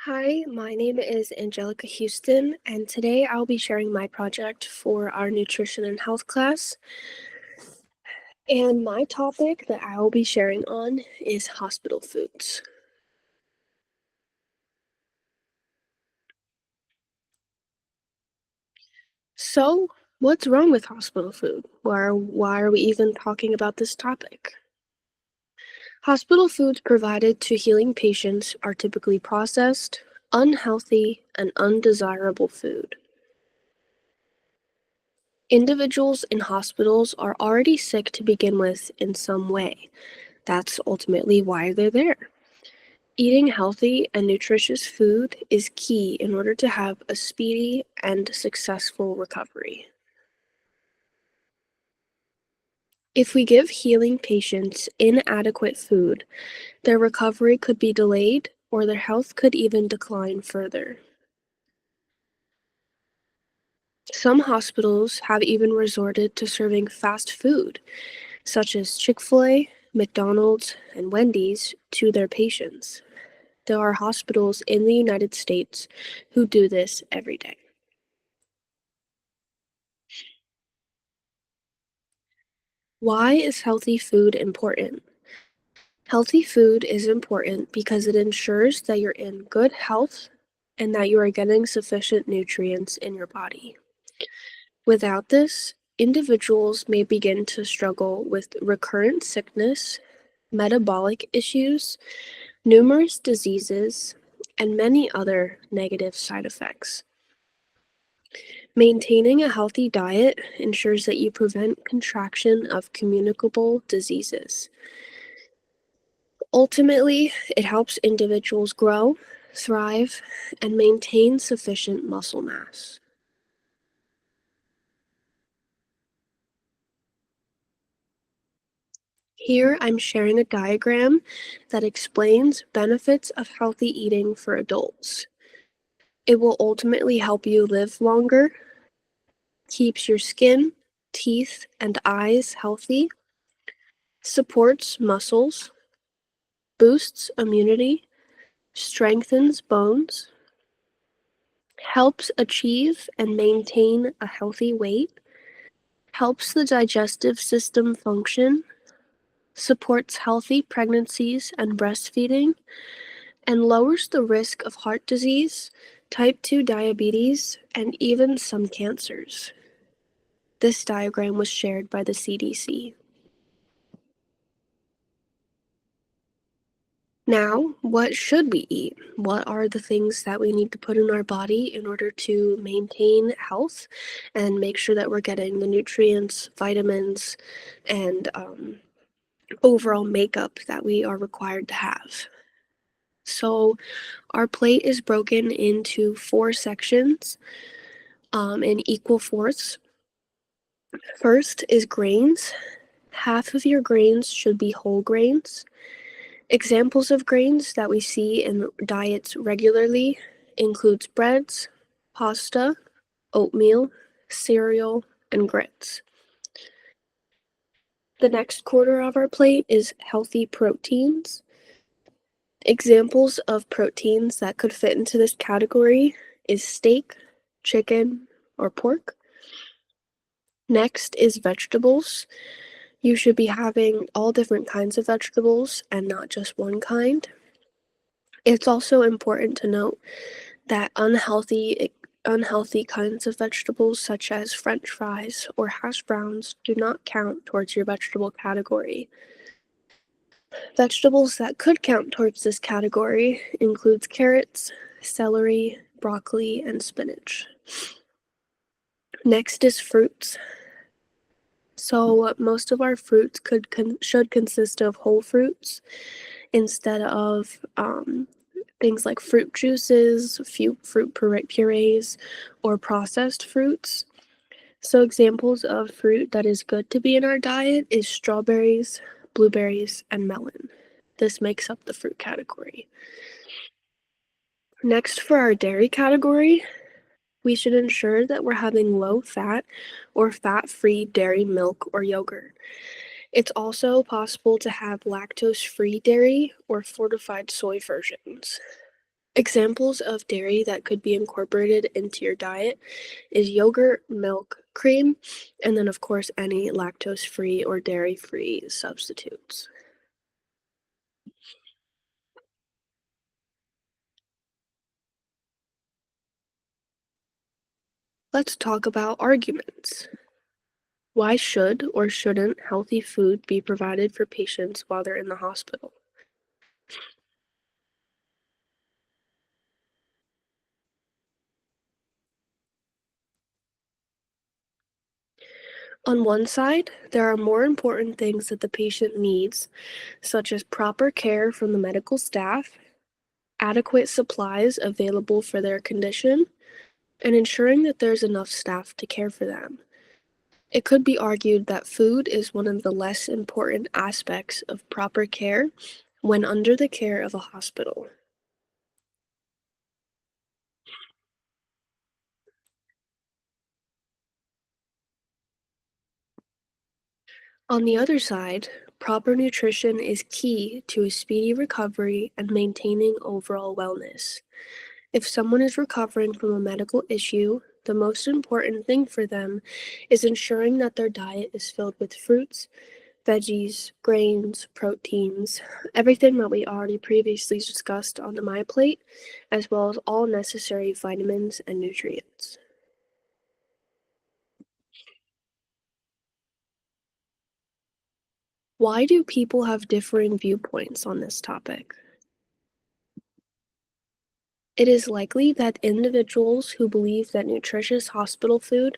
Hi, my name is Angelica Houston, and today I'll be sharing my project for our nutrition and health class. And my topic that I will be sharing on is hospital foods. So, what's wrong with hospital food? Why are we even talking about this topic? Hospital foods provided to healing patients are typically processed, unhealthy, and undesirable food. Individuals in hospitals are already sick to begin with in some way. That's ultimately why they're there. Eating healthy and nutritious food is key in order to have a speedy and successful recovery. If we give healing patients inadequate food, their recovery could be delayed or their health could even decline further. Some hospitals have even resorted to serving fast food, such as Chick-fil-A, McDonald's, and Wendy's, to their patients. There are hospitals in the United States who do this every day. Why is healthy food important? Healthy food is important because it ensures that you're in good health and that you are getting sufficient nutrients in your body. Without this, individuals may begin to struggle with recurrent sickness, metabolic issues, numerous diseases, and many other negative side effects. Maintaining a healthy diet ensures that you prevent contraction of communicable diseases. Ultimately, it helps individuals grow, thrive, and maintain sufficient muscle mass. Here, I'm sharing a diagram that explains benefits of healthy eating for adults. It will ultimately help you live longer, keeps your skin, teeth, and eyes healthy, supports muscles, boosts immunity, strengthens bones, helps achieve and maintain a healthy weight, helps the digestive system function, supports healthy pregnancies and breastfeeding, and lowers the risk of heart disease, type 2 diabetes, and even some cancers. This diagram was shared by the CDC. Now, what should we eat? What are the things that we need to put in our body in order to maintain health and make sure that we're getting the nutrients, vitamins, and overall makeup that we are required to have? So, our plate is broken into 4 sections in equal fourths. First is grains. Half of your grains should be whole grains. Examples of grains that we see in diets regularly includes breads, pasta, oatmeal, cereal, and grits. The next quarter of our plate is healthy proteins. Examples of proteins that could fit into this category is steak, chicken, or pork. Next is vegetables. You should be having all different kinds of vegetables and not just one kind. It's also important to note that unhealthy kinds of vegetables such as french fries or hash browns do not count towards your vegetable category. Vegetables that could count towards this category includes carrots, celery, broccoli, and spinach. Next is fruits. So most of our fruits should consist of whole fruits instead of things like fruit juices, fruit purees, or processed fruits. So examples of fruit that is good to be in our diet is strawberries, blueberries, and melon. This makes up the fruit category. Next, for our dairy category, we should ensure that we're having low fat or fat-free dairy milk or yogurt. It's also possible to have lactose-free dairy or fortified soy versions. Examples of dairy that could be incorporated into your diet is yogurt, milk, cream, and then, of course, any lactose free or dairy free substitutes. Let's talk about arguments. Why should or shouldn't healthy food be provided for patients while they're in the hospital? On one side, there are more important things that the patient needs, such as proper care from the medical staff, adequate supplies available for their condition, and ensuring that there's enough staff to care for them. It could be argued that food is one of the less important aspects of proper care when under the care of a hospital. On the other side, proper nutrition is key to a speedy recovery and maintaining overall wellness. If someone is recovering from a medical issue, the most important thing for them is ensuring that their diet is filled with fruits, veggies, grains, proteins, everything that we already previously discussed on the My Plate, as well as all necessary vitamins and nutrients. Why do people have differing viewpoints on this topic? It is likely that individuals who believe that nutritious hospital food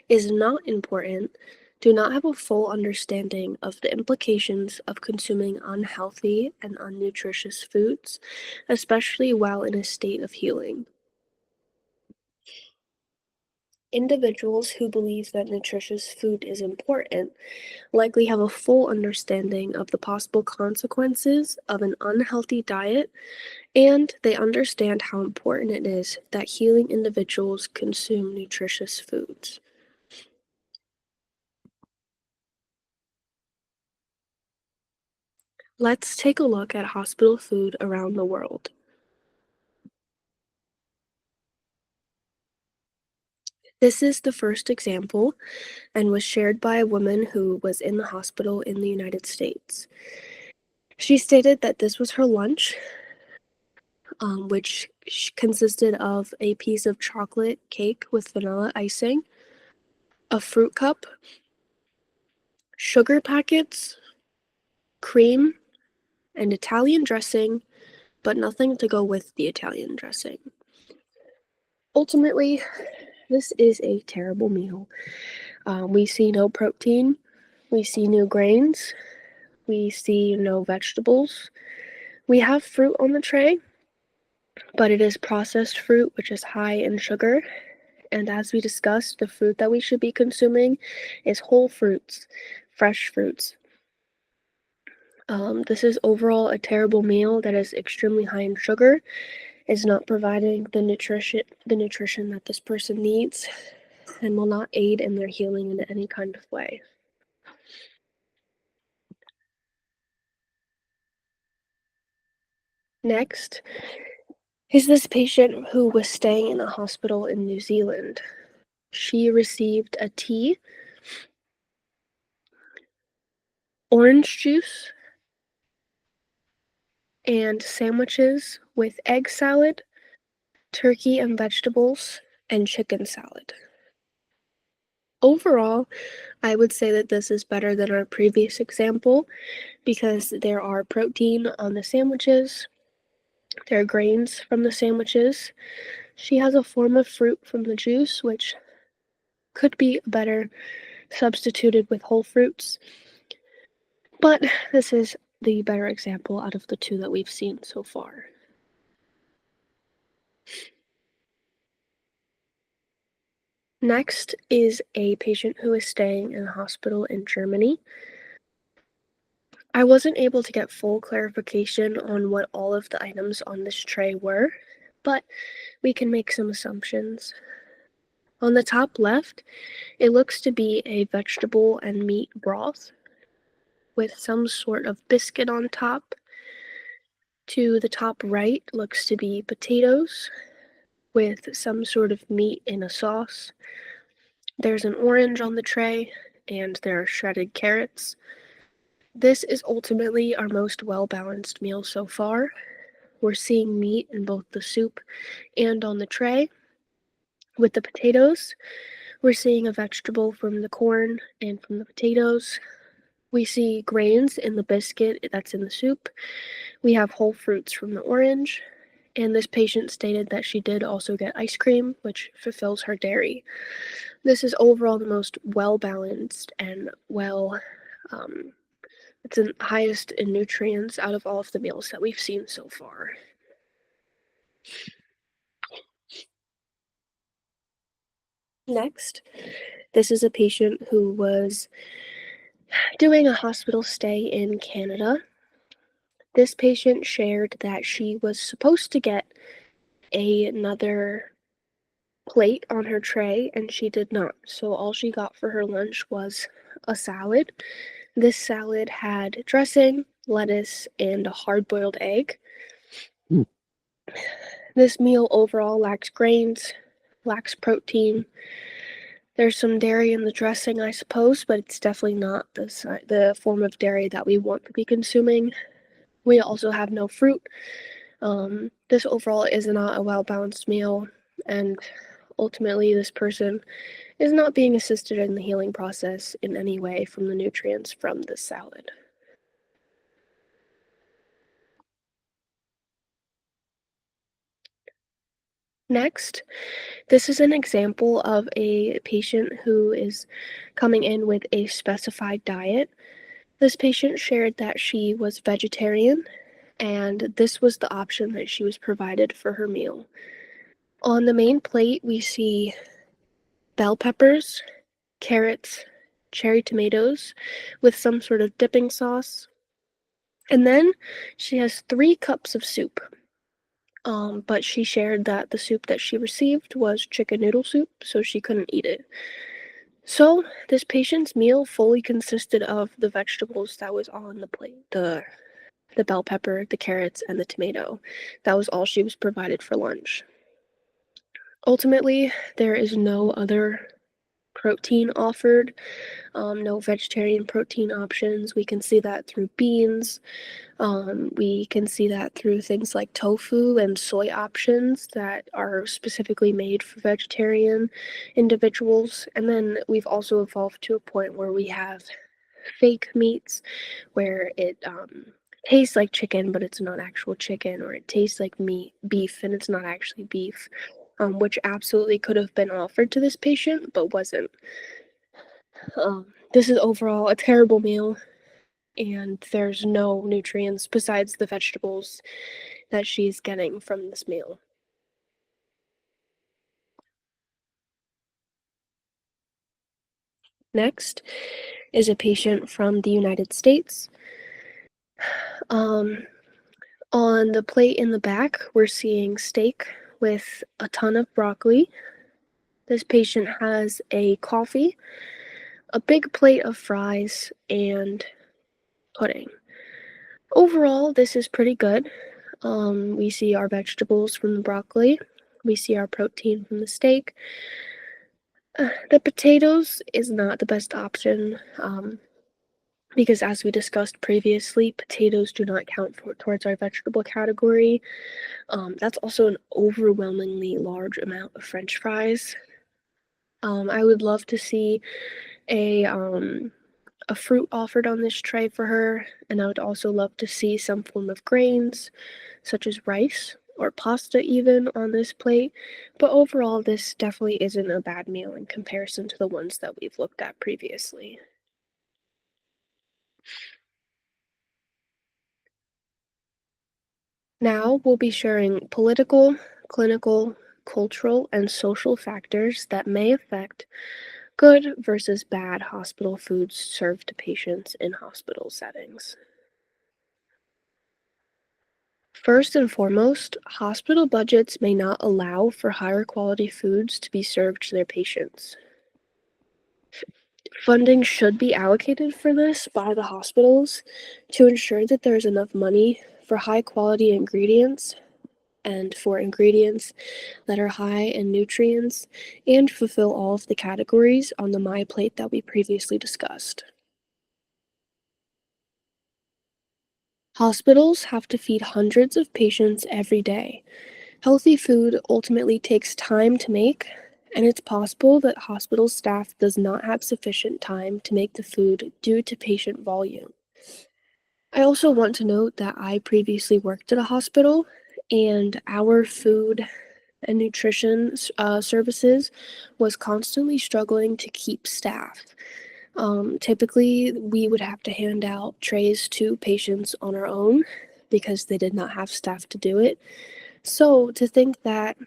is not important do not have a full understanding of the implications of consuming unhealthy and unnutritious foods, especially while in a state of healing. Individuals who believe that nutritious food is important likely have a full understanding of the possible consequences of an unhealthy diet, and they understand how important it is that healing individuals consume nutritious foods. Let's take a look at hospital food around the world. This is the first example and was shared by a woman who was in the hospital in the United States. She stated that this was her lunch, which consisted of a piece of chocolate cake with vanilla icing, a fruit cup, sugar packets, cream, and Italian dressing, but nothing to go with the Italian dressing. Ultimately, this is a terrible meal. We see no protein, we see no grains, we see no vegetables. We have fruit on the tray, but it is processed fruit, which is high in sugar. And as we discussed, the fruit that we should be consuming is whole fruits, fresh fruits. This is overall a terrible meal that is extremely high in sugar, is not providing the nutrition that this person needs, and will not aid in their healing in any kind of way. Next is this patient who was staying in a hospital in New Zealand. She received a tea, orange juice, and sandwiches with egg salad, turkey and vegetables, and chicken salad. Overall, I would say that this is better than our previous example because there are protein on the sandwiches, there are grains from the sandwiches. She has a form of fruit from the juice, which could be better substituted with whole fruits, but this is the better example out of the two that we've seen so far. Next is a patient who is staying in a hospital in Germany. I wasn't able to get full clarification on what all of the items on this tray were, but we can make some assumptions. On the top left, it looks to be a vegetable and meat broth with some sort of biscuit on top, To the top right looks to be potatoes with some sort of meat in a sauce. There's an orange on the tray, and there are shredded carrots. This is ultimately our most well-balanced meal so far. We're seeing meat in both the soup and on the tray. With the potatoes, we're seeing a vegetable from the corn and from the potatoes. We see grains in the biscuit that's in the soup. We have whole fruits from the orange. And this patient stated that she did also get ice cream, which fulfills her dairy. This is overall the most well-balanced and it's the highest in nutrients out of all of the meals that we've seen so far. Next, this is a patient who was doing a hospital stay in Canada. This patient shared that she was supposed to get another plate on her tray, and she did not. So all she got for her lunch was a salad. This salad had dressing, lettuce, and a hard-boiled egg. Mm. This meal overall lacks grains, lacks protein. There's some dairy in the dressing, I suppose, but it's definitely not the form of dairy that we want to be consuming. We also have no fruit. This overall is not a well-balanced meal, and ultimately this person is not being assisted in the healing process in any way from the nutrients from this salad. Next, this is an example of a patient who is coming in with a specified diet. This patient shared that she was vegetarian, and this was the option that she was provided for her meal. On the main plate, we see bell peppers, carrots, cherry tomatoes with some sort of dipping sauce. And then she has 3 cups of soup. But she shared that the soup that she received was chicken noodle soup, so she couldn't eat it. So this patient's meal fully consisted of the vegetables that was on the plate, the bell pepper, the carrots, and the tomato. That was all she was provided for lunch. Ultimately, there is no other protein offered, no vegetarian protein options. We can see that through beans. We can see that through things like tofu and soy options that are specifically made for vegetarian individuals. And then we've also evolved to a point where we have fake meats where it tastes like chicken, but it's not actual chicken, or it tastes like beef, and it's not actually beef, which absolutely could have been offered to this patient, but wasn't. This is overall a terrible meal, and there's no nutrients besides the vegetables that she's getting from this meal. Next is a patient from the United States. On the plate in the back, we're seeing steak with a ton of broccoli. This patient has a coffee, a big plate of fries, and pudding. Overall, this is pretty good. We see our vegetables from the broccoli. We see our protein from the steak. The potatoes is not the best option, because as we discussed previously, potatoes do not count towards our vegetable category. That's also an overwhelmingly large amount of French fries. I would love to see a fruit offered on this tray for her, and I would also love to see some form of grains, such as rice or pasta even, on this plate. But overall, this definitely isn't a bad meal in comparison to the ones that we've looked at previously. Now we'll be sharing political, clinical, cultural, and social factors that may affect good versus bad hospital foods served to patients in hospital settings. First and foremost, hospital budgets may not allow for higher quality foods to be served to their patients. Funding should be allocated for this by the hospitals to ensure that there is enough money for high quality ingredients and for ingredients that are high in nutrients and fulfill all of the categories on the My Plate that we previously discussed. Hospitals have to feed hundreds of patients every day. Healthy food ultimately takes time to make, and it's possible that hospital staff does not have sufficient time to make the food due to patient volume. I also want to note that I previously worked at a hospital, and our food and nutrition services was constantly struggling to keep staff. Typically, we would have to hand out trays to patients on our own because they did not have staff to do it. So, to think that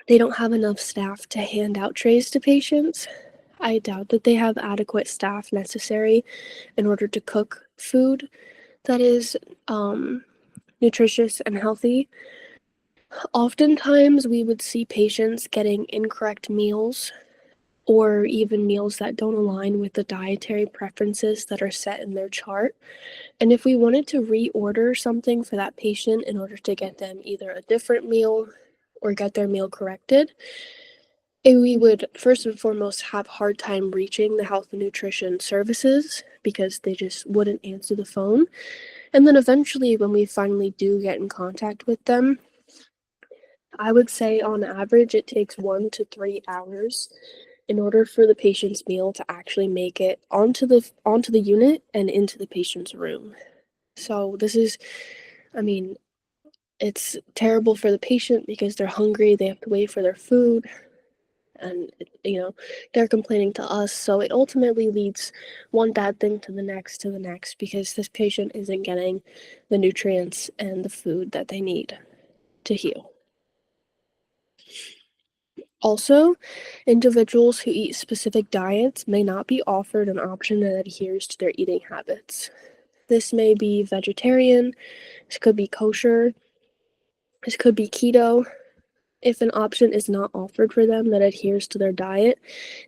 they don't have enough staff to hand out trays to patients, I doubt that they have adequate staff necessary in order to cook food that is nutritious and healthy. Oftentimes, we would see patients getting incorrect meals or even meals that don't align with the dietary preferences that are set in their chart. And if we wanted to reorder something for that patient in order to get them either a different meal or get their meal corrected, we would first and foremost have a hard time reaching the health and nutrition services because they just wouldn't answer the phone. And then eventually, when we finally do get in contact with them, I would say on average it takes 1 to 3 hours in order for the patient's meal to actually make it onto the unit and into the patient's room. So this is, I mean, it's terrible for the patient because they're hungry, they have to wait for their food, and they're complaining to us. So it ultimately leads one bad thing to the next because this patient isn't getting the nutrients and the food that they need to heal. Also, individuals who eat specific diets may not be offered an option that adheres to their eating habits. This may be vegetarian, this could be kosher, this could be keto. If an option is not offered for them that adheres to their diet,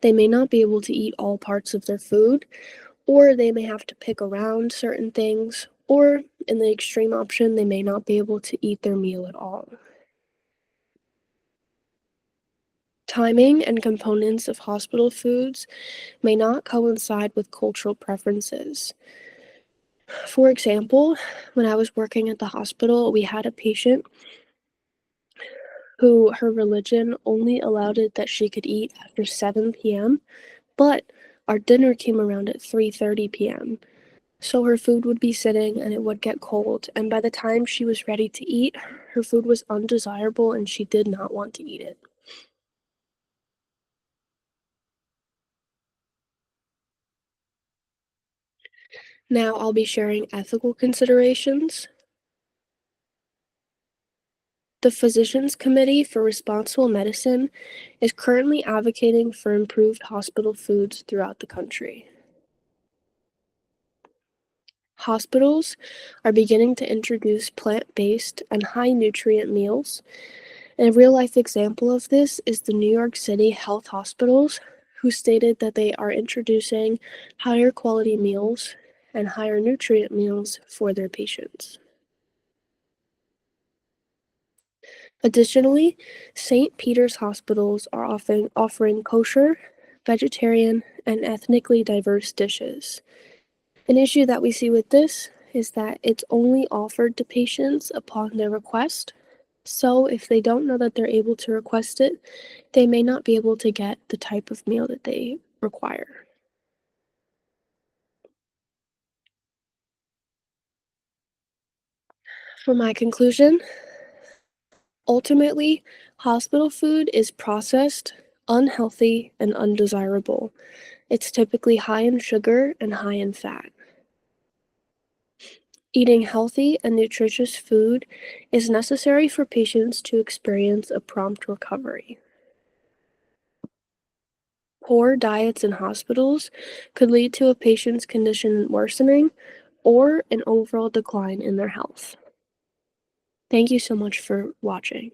they may not be able to eat all parts of their food, or they may have to pick around certain things, or in the extreme option, they may not be able to eat their meal at all. Timing and components of hospital foods may not coincide with cultural preferences. For example, when I was working at the hospital, we had a patient who her religion only allowed it that she could eat after 7 p.m., but our dinner came around at 3:30 p.m. So her food would be sitting and it would get cold, and by the time she was ready to eat, her food was undesirable and she did not want to eat it. Now I'll be sharing ethical considerations. The Physicians Committee for Responsible Medicine is currently advocating for improved hospital foods throughout the country. Hospitals are beginning to introduce plant-based and high-nutrient meals, and a real-life example of this is the New York City Health Hospitals, who stated that they are introducing higher quality meals and higher nutrient meals for their patients. Additionally, St. Peter's hospitals are often offering kosher, vegetarian, and ethnically diverse dishes. An issue that we see with this is that it's only offered to patients upon their request. So if they don't know that they're able to request it, they may not be able to get the type of meal that they require. For my conclusion, ultimately, hospital food is processed, unhealthy, and undesirable. It's typically high in sugar and high in fat. Eating healthy and nutritious food is necessary for patients to experience a prompt recovery. Poor diets in hospitals could lead to a patient's condition worsening or an overall decline in their health. Thank you so much for watching.